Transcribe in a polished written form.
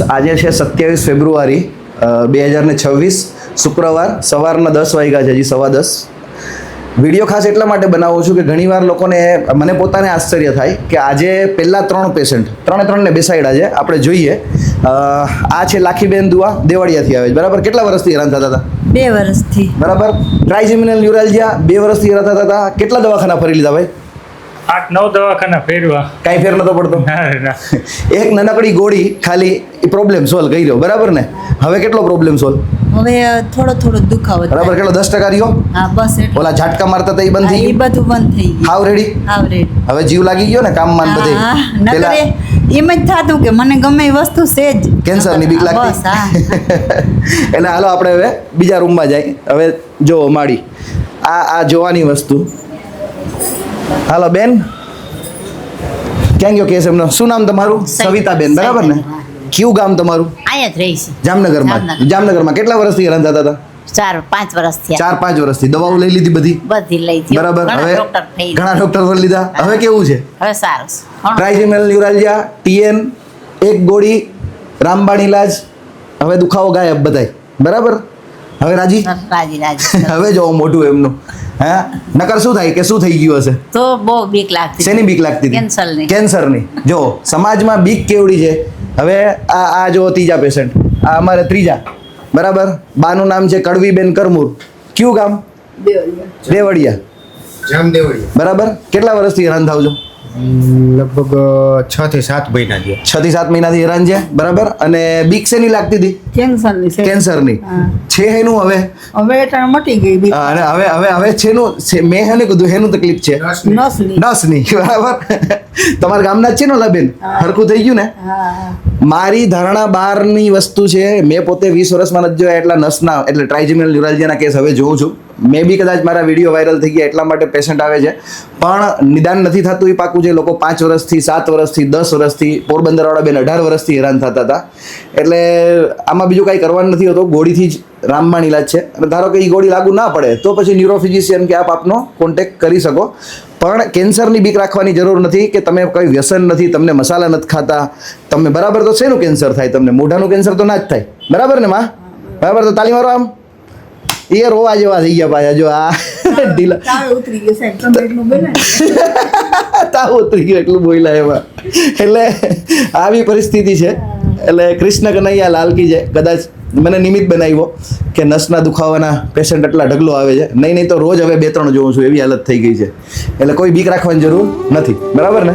આજે છે 27 ફેબ્રુઆરી 2026 શુક્રવાર સવારના 10 વાગ્યા છે, હજી 10:15. વિડીયો ખાસ એટલા માટે બનાવું છું કે ઘણીવાર લોકોને મને પોતાને આશ્ચર્ય થાય કે આજે પહેલા 3 પેશન્ટ ત્રણે બેસાડ્યા છે. આપણે જોઈએ આ છે લાખીબેન દુઆ, દેવાડિયાથી આવે છે. બરાબર, કેટલા વર્ષથી હેરાન થતા હતા? 2 વર્ષથી. બરાબર. ટ્રાઇજેમિનલ ન્યુરાલ્જિયા 2 વર્ષથી હેરાન થતા હતા. કેટલા દવાખાના ફરી લીધા ભાઈ? 8-9 દવાખાના ફેરવા, કાંઈ ફેર નતો પડતો. એક નાનકડી ગોળી ખાલી પ્રોબ્લેમ સોલ્વ કરી દો. બરાબર ને? હવે કેટલો પ્રોબ્લેમ સોલ્વ? હવે થોડો દુખાવો થાય. બરાબર, કેટલો 10% રહ્યો? હા, બસ એટલું. ઓલા ઝાટકા મારતા હતા એ બંધ હા, થઈ એ ગયું? બધું બંધ થઈ ગયું. હાવ રેડી? હાવ રેડી. હવે જીવ લાગી ગયો ને કામમાં ને બધે? હા, નકર પેલા એમ જ થાતું કે મને ગમે એ વસ્તુ છે જ. કેન્સરની બીક લાગતી? બસ, હા. એટલે હાલો આપણે હવે બીજા રૂમમાં જાય. હવે જો માડી આ જોવાની વસ્તુ. હાલો બેન, ક્યાં ગયો કેસ એમનો? શું નામ તમારું? સવિતાબેન. બરાબર ને? કયું ગામ તમારું? અહીંયા જ રહી છે. જામનગરમાં. જામનગરમાં કેટલા વર્ષથી હેરાન થતા હતા? 4-5 વર્ષ થયા. 4-5 વર્ષથી. દવાઓ લઈ લીધી બધી? બધી લઈ હતી. બરાબર. ઘણા હવે ડોક્ટર થઈ ઘણા ડોક્ટર લીધા. હવે કેવું છે? હવે સારું છે. ઘણું. ટ્રાઇજેમિનલ ન્યુરાલ્જિયા, TN, એક ગોળી, રામબાણ ઇલાજ. હવે દુખાવો ગાયબ બધાય. બરાબર. હવે રાજી? રાજી. હવે જો મોઢું એમનું. હા, નકર શું થાય કે શું થઈ ગયું હશે? તો બહુ બીક લાગતી. શેની બીક લાગતી હતી? કેન્સરની. કેન્સરની. જો સમાજમાં બીક કેવડી છે. હવે આ જો ત્રીજા પેશન્ટ, આ અમારે ત્રીજા. બરાબર. બાનું નામ છે કડવીબેન કરમુર. કયું ગામ? દેવડિયા. જામદેવડિયા. બરાબર. કેટલા વર્ષથી હેરાન થાવ છો? લગભગ 6 થી 7 મહિના થયા. 6 થી 7 મહિનાથી હેરાન છે. બરાબર. અને બીક શેની લાગતી હતી? કેન્સરની છે. કેન્સરની. છે એનું હવે? હવે એટલે મટી ગઈ બીક. અને હવે છેનું મેં હેને કીધું હેનું તકલીફ છે? નસની. નસની. બરાબર. તમારા ગામના જ છે ને ઓલા બેન? હરખું થઈ ગયું ને? હા. મારી ધારણા બહારની વસ્તુ છે. મેં પોતે 20 વર્ષમાં નથી જોયા એટલા નસના એટલે ટ્રાઇજેમિનલ ન્યુરાલ્જિયાના કેસ હવે જોઉં છું. મે બી કદાચ મારા વિડીયો વાયરલ થઈ ગયા એટલા માટે પેશન્ટ આવે છે, પણ નિદાન નથી થતું એ પાકું છે. લોકો 5 વર્ષથી 7 વર્ષથી 10 વર્ષથી, પોરબંદરવાળા બેન 18 વર્ષથી હેરાન થતા હતા. એટલે આમાં બીજું કાંઈ કરવાનું નથી હોતું. ગોળીથી જ રામબાણ ઇલાજ છે. અને ધારો કે એ ગોળી લાગુ ના પડે તો પછી ન્યુરોફિઝિશિયન કે આપનો કોન્ટેક્ટ કરી શકો. પણ કેન્સરની બીક રાખવાની જરૂર નથી કે તમે કોઈ વ્યસન નથી, તમને મસાલા નથી ખાતા, તમે બરાબર. તો શેનું કેન્સર થાય તમને? મોઢાનું કેન્સર તો ના જ થાય. બરાબર ને માં? બરાબર. તો તાલી મારો આમ. એ રોવા જેવા થઈ ગયા પાછા. જો આ ઢીલા તાવ ઉતરી ગયો સાહેબ, તમે એટલું બોલ્યા. તાવ ઉતરી ગયો એટલું બોલ્યા એમાં. એટલે આવી પરિસ્થિતિ છે. એટલે કૃષ્ણ કનૈયા લાલ કી જય. કદાચ મને નિમિત્ત બનાવ્યો કે નસના દુખાવાના પેશન્ટ એટલા ઢગલો આવે છે. નહીં તો રોજ હવે 2-3 જોઉં છું, એવી હાલત થઈ ગઈ છે. એટલે કોઈ બીક રાખવાની જરૂર નથી. બરાબર ને?